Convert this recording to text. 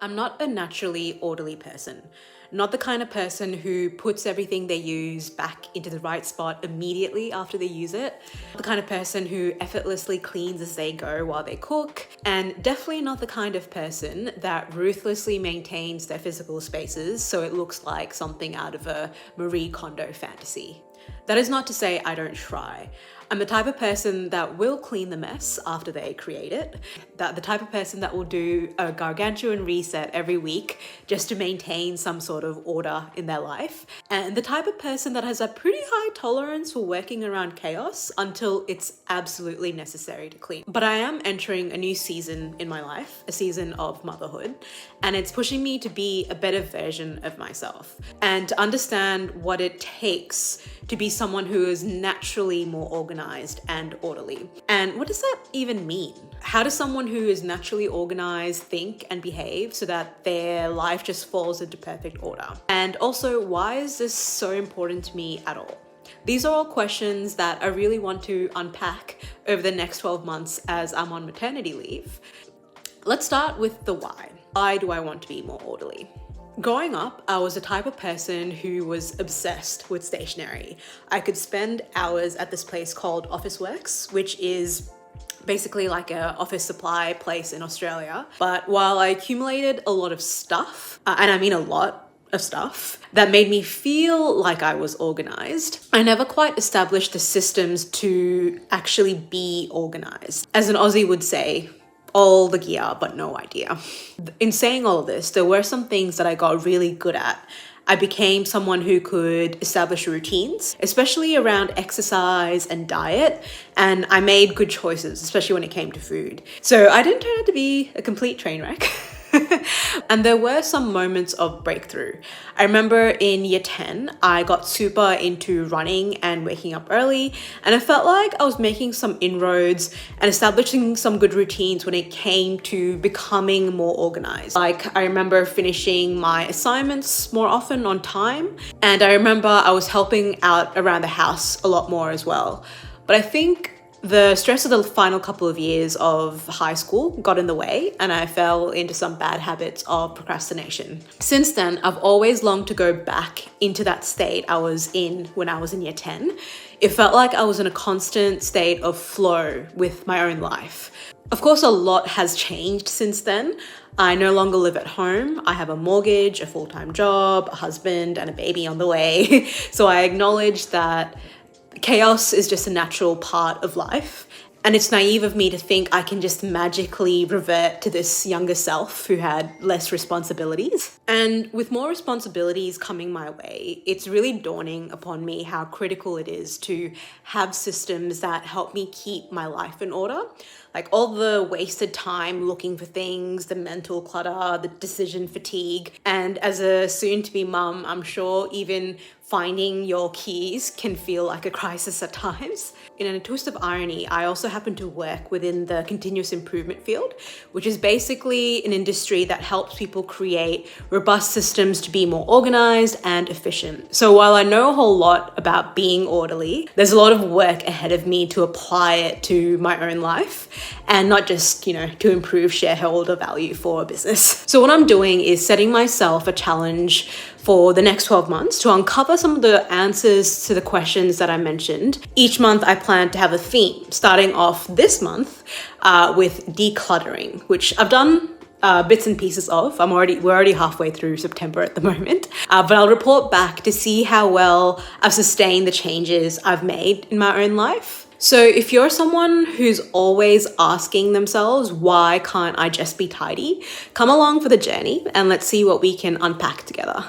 I'm not a naturally orderly person. Not the kind of person who puts everything they use back into the right spot immediately after they use it. The kind of person who effortlessly cleans as they go while they cook. And definitely not the kind of person that ruthlessly maintains their physical spaces so it looks like something out of a Marie Kondo fantasy. That is not to say I don't try. I'm the type of person that will clean the mess after they create it. The type of person that will do a gargantuan reset every week just to maintain some sort of order in their life. And the type of person that has a pretty high tolerance for working around chaos until it's absolutely necessary to clean. But I am entering a new season in my life, a season of motherhood, and it's pushing me to be a better version of myself and to understand what it takes to be someone who is naturally more organized and orderly. And what does that even mean? How does someone who is naturally organized think and behave so that their life just falls into perfect order? And also, why is this so important to me at all? These are all questions that I really want to unpack over the next 12 months as I'm on maternity leave. Let's start with the why. Why do I want to be more orderly? Growing up, I was the type of person who was obsessed with stationery. I could spend hours at this place called Officeworks, which is basically like an office supply place in Australia. But while I accumulated a lot of stuff, and I mean a lot of stuff, that made me feel like I was organized, I never quite established the systems to actually be organized. As an Aussie would say, all the gear, but no idea. In saying all of this, there were some things that I got really good at. I became someone who could establish routines, especially around exercise and diet, and I made good choices, especially when it came to food. So I didn't turn out to be a complete train wreck. And there were some moments of breakthrough. I remember in year 10, I got super into running and waking up early, and I felt like I was making some inroads and establishing some good routines when it came to becoming more organized. Like, I remember finishing my assignments more often on time, and I remember I was helping out around the house a lot more as well. But I think the stress of the final couple of years of high school got in the way, and I fell into some bad habits of procrastination. Since then, I've always longed to go back into that state I was in when I was in year 10. It felt like I was in a constant state of flow with my own life. Of course, a lot has changed since then. I no longer live at home. I have a mortgage, a full-time job, a husband, and a baby on the way. So I acknowledge that chaos is just a natural part of life, and it's naive of me to think I can just magically revert to this younger self who had less responsibilities. And with more responsibilities coming my way, it's really dawning upon me how critical it is to have systems that help me keep my life in order. Like all the wasted time looking for things, the mental clutter, the decision fatigue. And as a soon-to-be mum, I'm sure even finding your keys can feel like a crisis at times. In a twist of irony, I also happen to work within the continuous improvement field, which is basically an industry that helps people create robust systems to be more organized and efficient. So while I know a whole lot about being orderly, there's a lot of work ahead of me to apply it to my own life, and not just, to improve shareholder value for a business. So what I'm doing is setting myself a challenge for the next 12 months to uncover some of the answers to the questions that I mentioned. Each month I plan to have a theme, starting off this month with decluttering, which I've done bits and pieces of. We're already halfway through September at the moment, but I'll report back to see how well I've sustained the changes I've made in my own life. So if you're someone who's always asking themselves, why can't I just be tidy? Come along for the journey and let's see what we can unpack together.